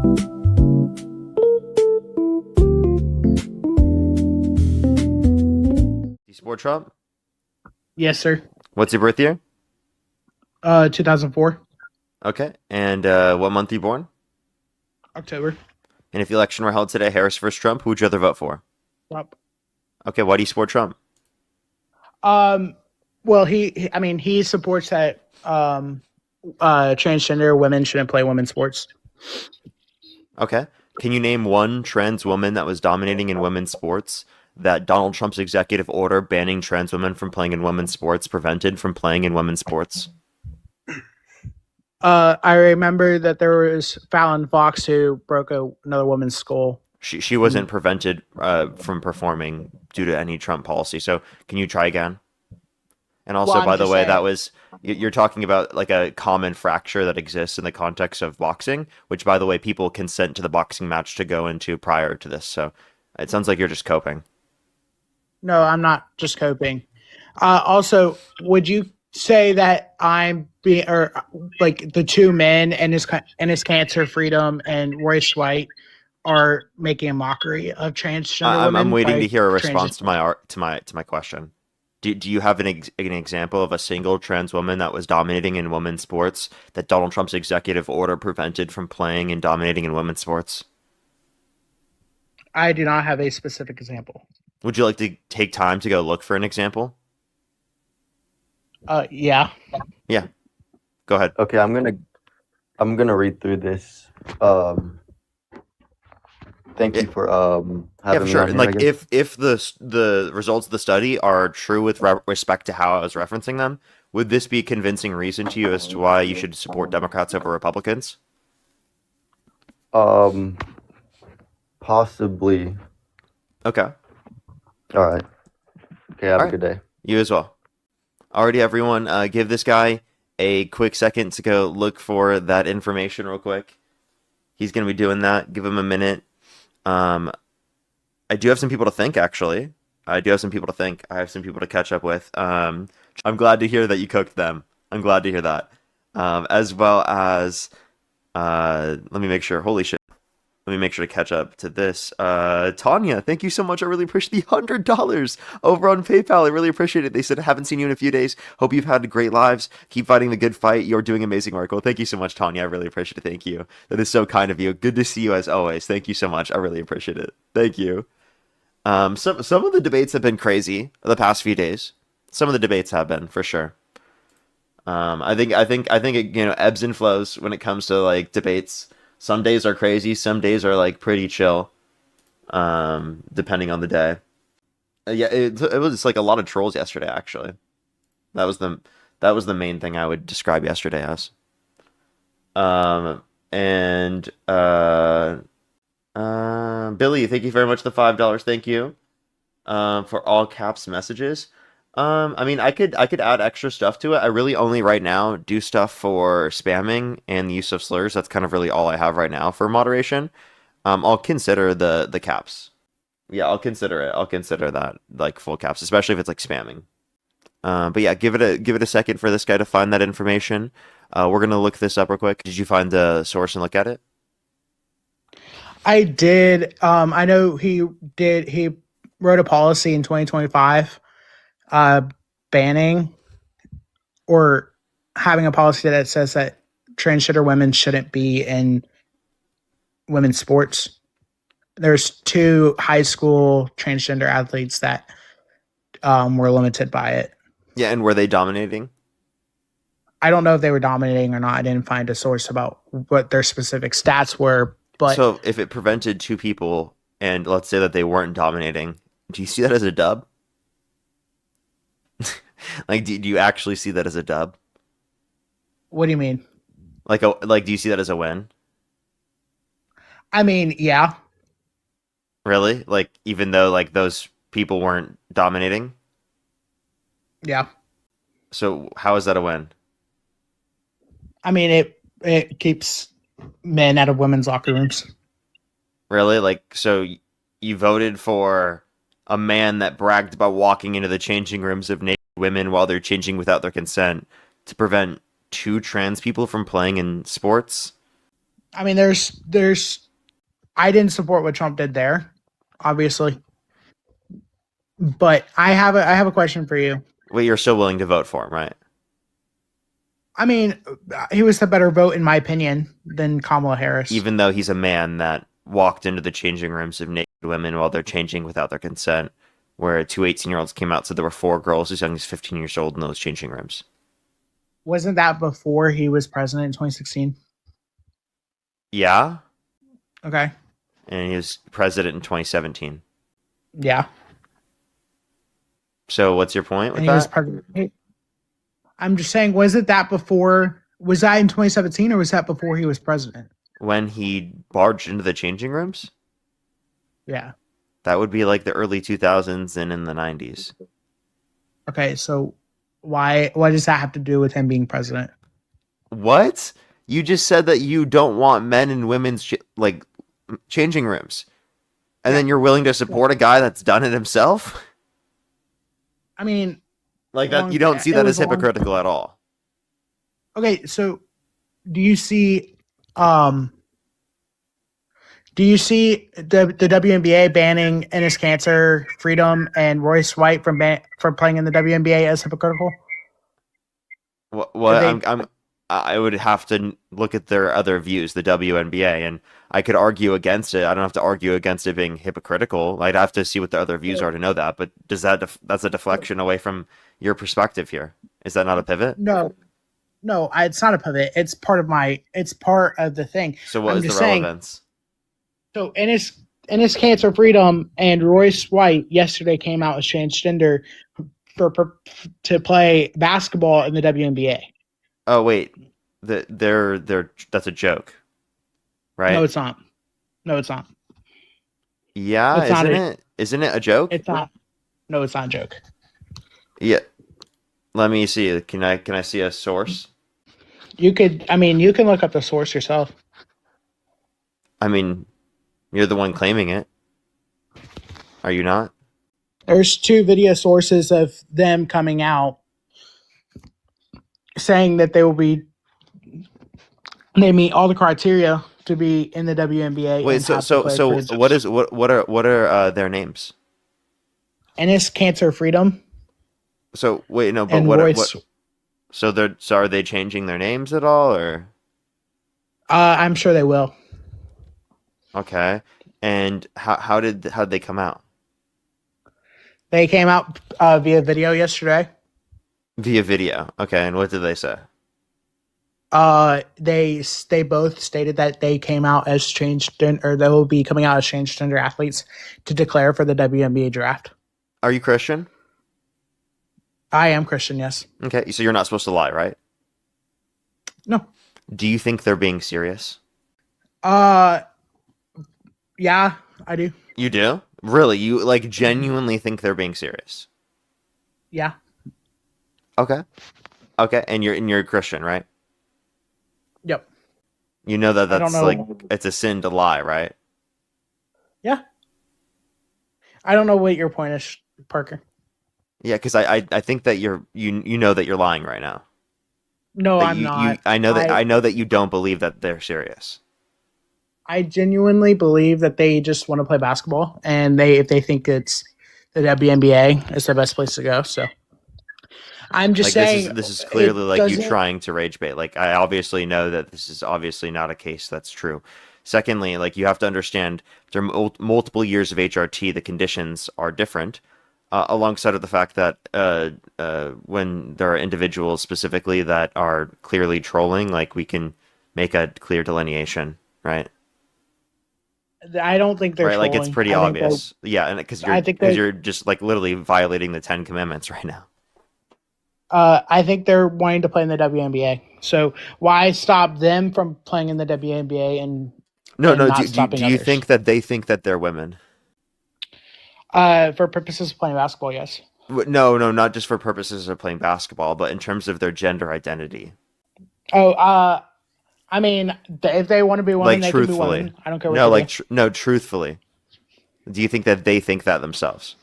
Do you support Trump? Yes, sir. What's your birth year? 2004, Okay. And what month are you born? October. And if the election were held today, Harris versus Trump, who would you rather vote for? Trump. Okay, why do you support Trump? Well, he supports that transgender women shouldn't play women's sports. Okay. Can you name one trans woman that was dominating in women's sports that Donald Trump's executive order banning trans women from playing in women's sports prevented from playing in women's sports? I remember that there was Fallon Fox who broke another woman's skull. She wasn't prevented from performing due to any Trump policy. So can you try again? And also, Well, by the way, saying, that was you're talking about like a common fracture that exists in the context of boxing, which, by the way, people consent to the boxing match to go into prior to this. So it sounds like you're just coping. No, I'm not just coping. Also, would you say that I'm being, or like the two men and his cancer freedom and Royce White are making a mockery of transgender women? I'm waiting to hear a response to my question. Do you have an example of a single trans woman that was dominating in women's sports that Donald Trump's executive order prevented from playing and dominating in women's sports? I do not have a specific example. Would you like to take time to go look for an example? Yeah. Yeah. Go ahead. Okay, I'm gonna read through this. Thank you for having me sure. on And here, like if the results of the study are true with respect to how I was referencing them, would this be a convincing reason to you as to why you should support Democrats over Republicans? Possibly. Okay. All right. Okay, have a good day. You as well. Alrighty, everyone. Give this guy a quick second to go look for that information real quick. He's going to be doing that. Give him a minute. I do have some people to thank, actually. I have some people to catch up with. I'm glad to hear that you cooked them. I'm glad to hear that. As well as, let me make sure. Holy shit. Let me make sure to catch up to this. Tanya, thank you so much. I really appreciate the $100 over on PayPal. I really appreciate it. They said, haven't seen you in a few days. Hope you've had great lives. Keep fighting the good fight. You're doing amazing work. Well, thank you so much, Tanya. I really appreciate it. Thank you. That is so kind of you. Good to see you as always. Thank you so much. I really appreciate it. Thank you. Some of the debates have been crazy the past few days. Some of the debates have been, for sure. I think it, ebbs and flows when it comes to like debates. Some days are crazy. Some days are like pretty chill, depending on the day. Yeah, it was like a lot of trolls yesterday. Actually, that was the main thing I would describe yesterday as. Billy, thank you very much for the $5. Thank you, for all caps messages. I mean, I could add extra stuff to it. I really only right now do stuff for spamming and the use of slurs. That's kind of really all I have right now for moderation. I'll consider the caps. Yeah, I'll consider it. I'll consider that like full caps, especially if it's like spamming. But yeah, give it a second for this guy to find that information. We're gonna look this up real quick. Did you find the source and look at it? I did. I know he did. He wrote a policy in 2025 banning or having a policy that says that transgender women shouldn't be in women's sports. There's 2 high school transgender athletes that were limited by it. Yeah, and were they dominating? I don't know if they were dominating or not. I didn't find a source about what their specific stats were. But so if it prevented 2 people, and let's say that they weren't dominating, do you see that as a dub? Like, do you actually see that as a dub? What do you mean? Like, do you see that as a win? I mean, yeah. Really? Like, even though like those people weren't dominating? Yeah. So how is that a win? I mean, it keeps men out of women's locker rooms. Really? Like, so you voted for a man that bragged about walking into the changing rooms of naked women while they're changing without their consent to prevent 2 trans people from playing in sports? I mean, there's. I didn't support what Trump did there, obviously, but I have a question for you. Wait, you're still willing to vote for him, right? I mean, he was the better vote in my opinion than Kamala Harris. Even though he's a man that walked into the changing rooms of naked women while they're changing without their consent, where two 18-year-olds came out, said there were 4 girls as young as 15 years old in those changing rooms. Wasn't that before he was president in 2016? Yeah, Okay. and he was president in 2017. Yeah. So what's your point with And he was that? president. I'm just saying, was it that before? Was that in 2017 or was that before he was president? When he barged into the changing rooms? Yeah. That would be like the early 2000s and in the 90s. Okay. So what does that have to do with him being president? What? You just said that you don't want men and women's changing rooms. And then you're willing to support a guy that's done it himself? I mean, Like that, you don't see that as hypocritical at all. okay, so do you see the WNBA banning Ennis Cancer, Freedom, and Royce White from playing in the WNBA as hypocritical? I would have to look at their other views, the WNBA, and I could argue against it. I don't have to argue against it being hypocritical. I'd have to see what the other views are to know that. But does that's a deflection away from your perspective here? Is that not a pivot? No, it's not a pivot. It's part of the thing. So what I'm is the just saying, relevance? So Ennis Cancer, Freedom, and Royce White yesterday came out as transgender to play basketball in the WNBA. Oh wait, they're that's a joke, right? No, it's not. No, it's not. Yeah, It's not isn't it a joke? It's not. No, it's not a joke. Yeah. Let me see. Can I see a source? You can look up the source yourself. I mean, you're the one claiming it. Are you not? There's 2 video sources of them coming out saying that they meet all the criteria to be in the WNBA. Wait, so what are their names? Ennis Cancer, Freedom. So wait, no, but and Royce. So are they changing their names at all, or? I'm sure they will. Okay, and how did they come out? They came out via video yesterday. Via video. Okay, and what did they say? They both stated that they came out as transgender, or they will be coming out as transgender athletes to declare for the WNBA draft. Are you Christian? I am Christian, yes. Okay, so you're not supposed to lie, right? No. Do you think they're being serious? Yeah, I do. You do? Really? You genuinely think they're being serious? Yeah. Okay. Okay, and you're a Christian, right? Yep. You know that I don't that's know. it's a sin to lie, right? Yeah. I don't know what your point is, Parker. Yeah, because I think that you know that you're lying right now. No, That I'm you, not. I know that you don't believe that they're serious. I genuinely believe that they just want to play basketball, and if they think it's the WNBA is the best place to go. So I'm just saying this is clearly it like you doesn't- trying to rage bait. Like I obviously know that this is obviously not a case that's true. Secondly, like you have to understand there are multiple years of HRT, the conditions are different. Alongside of the fact that when there are individuals specifically that are clearly trolling, like we can make a clear delineation, right? I don't think they're Right, like it's trolling. pretty I think obvious. Yeah, and because I think they- you're just like literally violating the 10 Commandments right now. I think they're wanting to play in the WNBA. So why stop them from playing in the WNBA and No, and no. not Do stopping you others? think that they think that they're women? For purposes of playing basketball, yes. No, not just for purposes of playing basketball, but in terms of their gender identity. Oh, I mean, if they want to be women, they can be Truthfully. women. I don't care what No, they do. no, truthfully. Do you think that they think that themselves?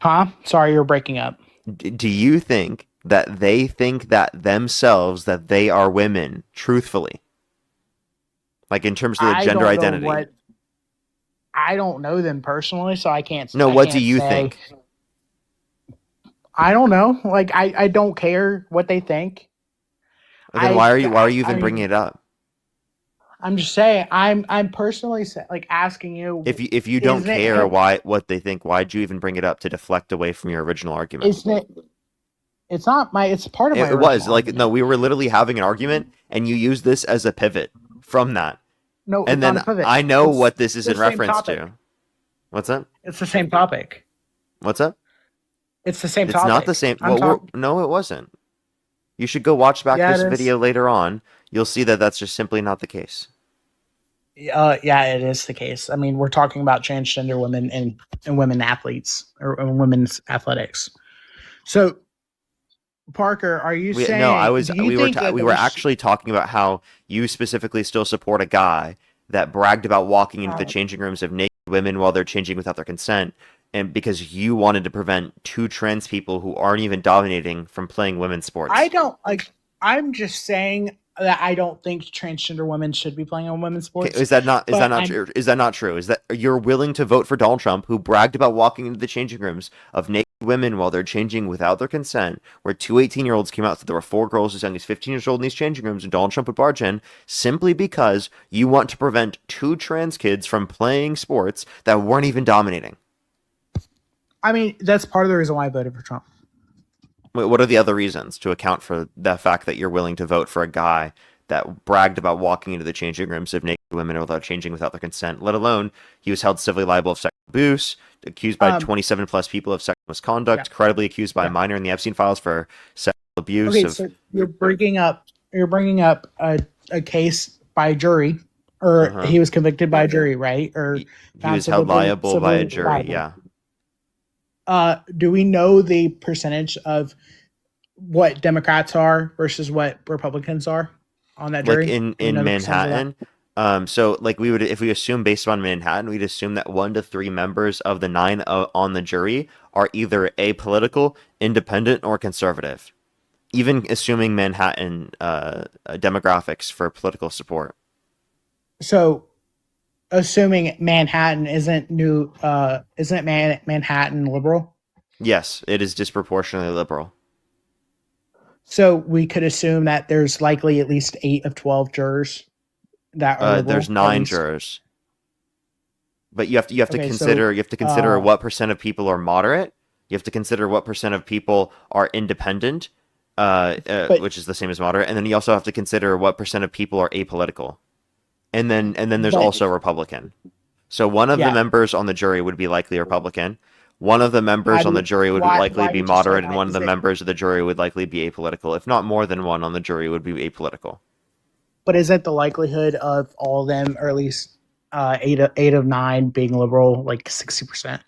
Huh? Sorry, you're breaking up. Do you think that they think that themselves that they are women? Truthfully. Like in terms of the I gender don't know identity. what. I don't know them personally, so I can't. No, I what do can't you say. think? I don't know. Like I don't care what they think. Then why are you even bringing it up? I'm just saying. I'm personally like asking you. If you don't Isn't care it, what they think, why'd you even bring it up to deflect away from your original argument? isn't it? It's not my. It's part of my. It was original like argument. no, we were literally having an argument, and you used this as a pivot from that. No, And it's not then a pivot. I know It's what this is the in same reference topic. to. What's that? It's the same topic. What's that? It's the same It's topic. not the same. I'm talking. No, it wasn't. You should go watch back Yeah, this it is. video later on. You'll see that that's just simply not the case. Yeah, it is the case. I mean, we're talking about transgender women and women athletes or women's athletics. So, Parker, are you saying? No, I was. Do you We were. think that We were actually talking about how you specifically still support a guy that bragged about walking into the changing rooms of naked women while they're changing without their consent, and because you wanted to prevent two trans people who aren't even dominating from playing women's sports. I don't like. I'm just saying that I don't think transgender women should be playing on women's sports. Is that not But true? Is that not true? Is that you're willing to vote for Donald Trump, who bragged about walking into the changing rooms of naked women while they're changing without their consent, where two 18-year-olds came out, so there were 4 girls as young as 15 years old in these changing rooms, and Donald Trump would barge in simply because you want to prevent 2 trans kids from playing sports that weren't even dominating? I mean, that's part of the reason why I voted for Trump. Wait, what are the other reasons to account for the fact that you're willing to vote for a guy that bragged about walking into the changing rooms of naked women without changing without their consent, let alone he was held civilly liable of sexual abuse, accused by 27 plus people of sexual misconduct, credibly accused by a minor in the Epstein files for sexual abuse. Okay, so you're bringing up a case by jury, or he was convicted by a jury, right? Or he was held liable by a jury, yeah. Do we know the percentage of what Democrats are versus what Republicans are on that jury? Like in Manhattan? So like we would, if we assume based on Manhattan, we'd assume that 1 to 3 members of the 9 on the jury are either apolitical, independent, or conservative. Even assuming Manhattan demographics for political support. So, assuming Manhattan isn't Manhattan liberal? Yes, it is disproportionately liberal. So we could assume that there's likely at least 8 of 12 jurors that are liberal, there's 9 jurors, but you have to consider what percent of people are moderate. You have to consider what percent of people are independent, which is the same as moderate, and then you also have to consider what percent of people are apolitical, and then there's also Republican. So one of the members on the jury would be likely Republican. One of the members on the jury would likely be moderate, and one of the members of the jury would likely be apolitical. If not more than one on the jury would be apolitical. But is it the likelihood of all of them, or at least 8 of 9 being liberal, like 60%?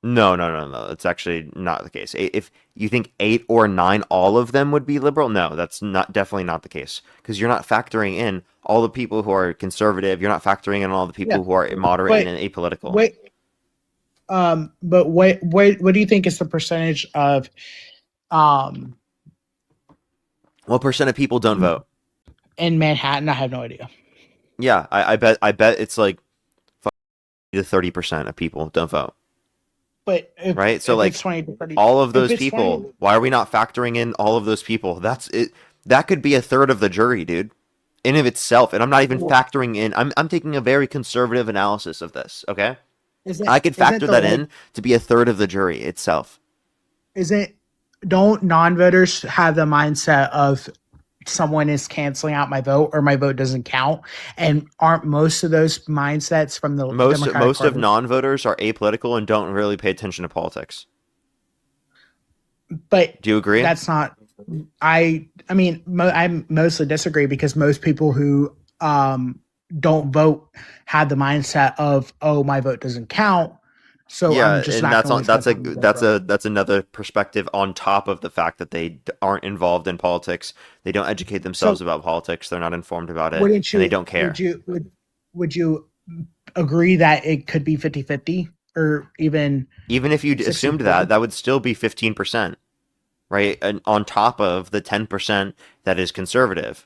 No. It's actually not the case. If you think 8 or 9, all of them would be liberal, no, that's definitely not the case. Because you're not factoring in all the people who are conservative. You're not factoring in all the people who are moderate and apolitical. But what do you think is the percentage of what percent of people don't vote in Manhattan? I have no idea. Yeah, I bet it's like 30% of people don't vote. But right, so like 20 to 30, all of those people, 20, why are we not factoring in all of those people? That's it. That could be a third of the jury, dude, in of itself. And I'm not even factoring in. I'm taking a very conservative analysis of this. Okay. I could factor that in to be a third of the jury itself. Don't non-voters have the mindset of someone is canceling out my vote or my vote doesn't count? And aren't most of those mindsets from the most of non-voters are apolitical and don't really pay attention to politics? But do you agree? That's not. I mean, I mostly disagree because most people who don't vote had the mindset of, oh, my vote doesn't count. So yeah, I'm just and that's another perspective on top of the fact that they aren't involved in politics. They don't educate themselves about politics. They're not informed about it, and they don't care. Would you agree that it could be 50-50 or even if you assumed that would still be 15%, right? And on top of the 10% that is conservative.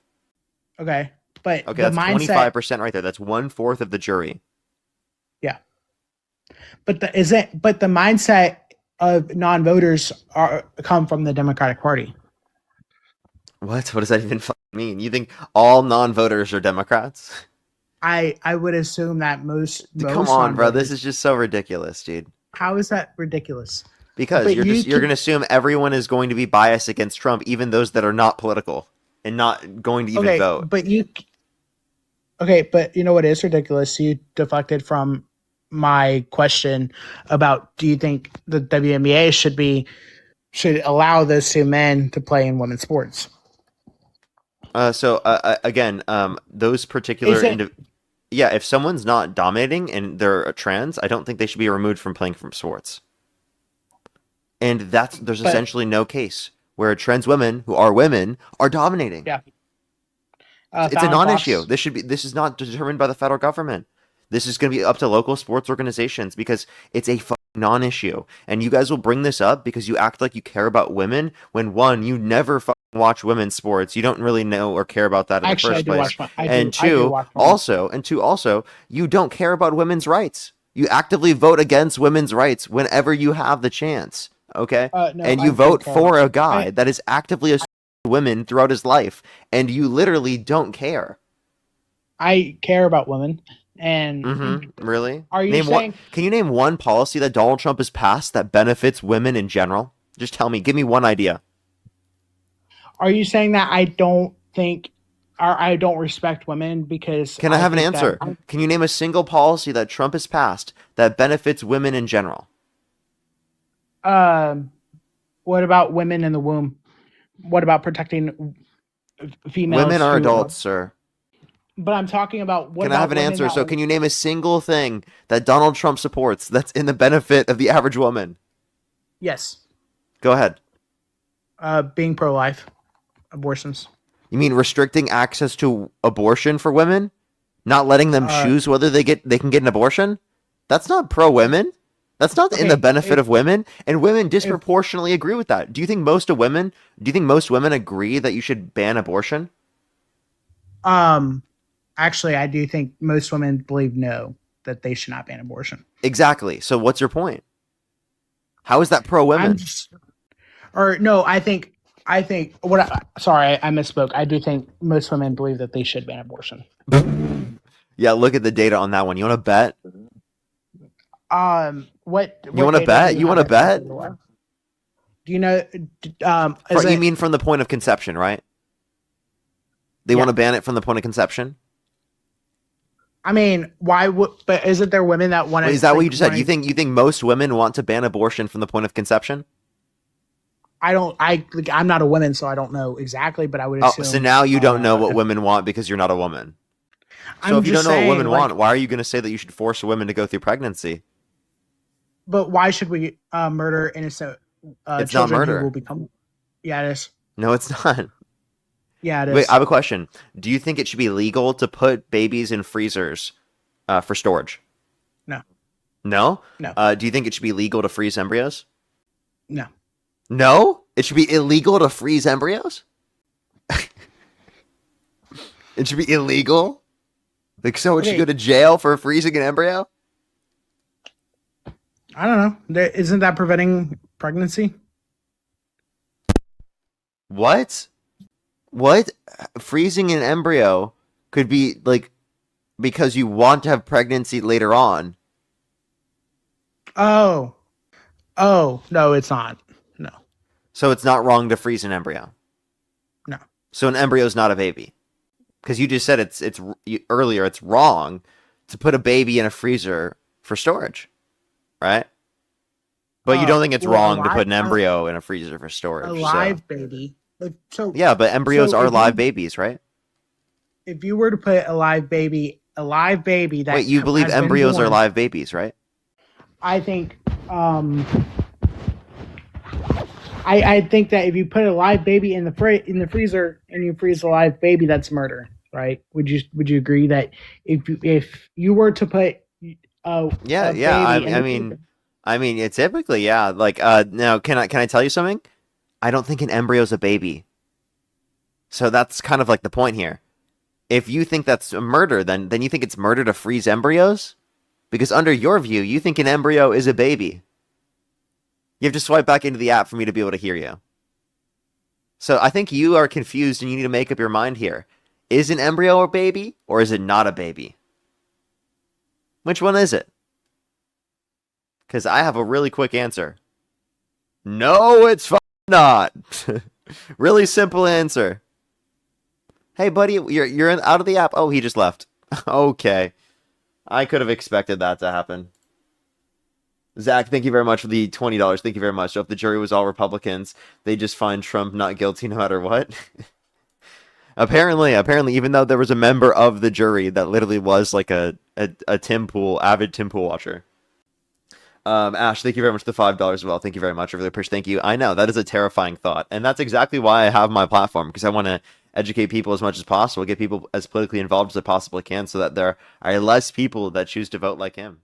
Okay. But Okay, the that's mindset, 25% right there. That's 1/4 of the jury. yeah. But the mindset of non-voters come from the Democratic Party. What? What does that even mean? You think all non-voters are Democrats? I would assume that most Come on, bro. This non-voters. is just so ridiculous, dude. How is that ridiculous? Because But you're going to assume everyone is going to be biased against Trump, even those that are not political and not going to even vote. But you know what is ridiculous? You deflected from my question about do you think the WNBA should allow those two men to play in women's sports? Again, those particular Is it- yeah, if someone's not dominating and they're a trans, I don't think they should be removed from playing from sports. And there's essentially no case where trans women who are women are dominating. Yeah. It's a Fallon non-issue. Fox- This is not determined by the federal government. This is going to be up to local sports organizations because it's a non-issue. And you guys will bring this up because you act like you care about women when one, you never watch women's sports. You don't really know or care about that in the first place. And two, also, you don't care about women's rights. You actively vote against women's rights whenever you have the chance. Okay? And you vote for a guy that is actively assaulting women throughout his life, and you literally don't care. I care about women. And Really? Are you saying? Can you name one policy that Donald Trump has passed that benefits women in general? Just tell me. Give me one idea. Are you saying that I don't think, or I don't respect women because? Can I have an answer? Can you name a single policy that Trump has passed that benefits women in general? What about women in the womb? What about protecting females? Women are adults, sir. But I'm talking about Can I have an answer? So can you name a single thing that Donald Trump supports that's in the benefit of the average woman? Yes. Go ahead. Being pro-life, abortions. You mean restricting access to abortion for women? Not letting them choose whether they can get an abortion? That's not pro-women. That's not in the benefit of women, and women disproportionately agree with that. Do you think most women agree that you should ban abortion? Actually, I do think most women believe that they should not ban abortion. Exactly. So what's your point? How is that pro-women? I think sorry, I misspoke. I do think most women believe that they should ban abortion. Yeah, look at the data on that one. You want to bet? What you want to bet? You want to bet? Do you know? You mean from the point of conception, right? They want to ban it from the point of conception. I mean, why would? But isn't there women that want to? Is that what you just said? You think most women want to ban abortion from the point of conception? I'm not a woman, so I don't know exactly, but I would assume. So now you don't know what women want because you're not a woman. So if you don't know what women want, why are you going to say that you should force women to go through pregnancy? But why should we murder innocent it's not murder. Who will become? Yeah, it is. No, it's not. Yeah, it is. Wait, I have a question. Do you think it should be legal to put babies in freezers for storage? No. No? No. Do you think it should be legal to freeze embryos? No. No? It should be illegal to freeze embryos? It should be illegal? Like someone should go to jail for freezing an embryo? I don't know. Isn't that preventing pregnancy? What? Freezing an embryo could be like because you want to have pregnancy later on. Oh, no, it's not. No. So it's not wrong to freeze an embryo. No. So an embryo is not a baby. Because you just said earlier it's wrong to put a baby in a freezer for storage, right? But you don't think it's wrong to put an embryo in a freezer for storage. A live baby. Yeah, but embryos are live babies, right? If you were to put a live baby that wait, you believe embryos are live babies, right? I think I think that if you put a live baby in the freezer and you freeze a live baby, that's murder, right? Would you agree that if you were to put I mean, it's typically like now can I tell you something? I don't think an embryo is a baby. So that's kind of like the point here. If you think that's a murder, then you think it's murder to freeze embryos? Because under your view, you think an embryo is a baby. You have to swipe back into the app for me to be able to hear you. So I think you are confused and you need to make up your mind here. Is an embryo a baby or is it not a baby? Which one is it? Because I have a really quick answer. No, it's not. Really simple answer. Hey, buddy, you're out of the app. Oh, he just left. Okay. I could have expected that to happen. Zach, thank you very much for the $20. Thank you very much. So if the jury was all Republicans, they just find Trump not guilty no matter what. Apparently, even though there was a member of the jury that literally was like a avid Tim Pool watcher. Ash, thank you very much for the $5 as well. Thank you very much. I really appreciate. Thank you. I know that is a terrifying thought, and that's exactly why I have my platform, because I want to educate people as much as possible, get people as politically involved as I possibly can, so that there are less people that choose to vote like him.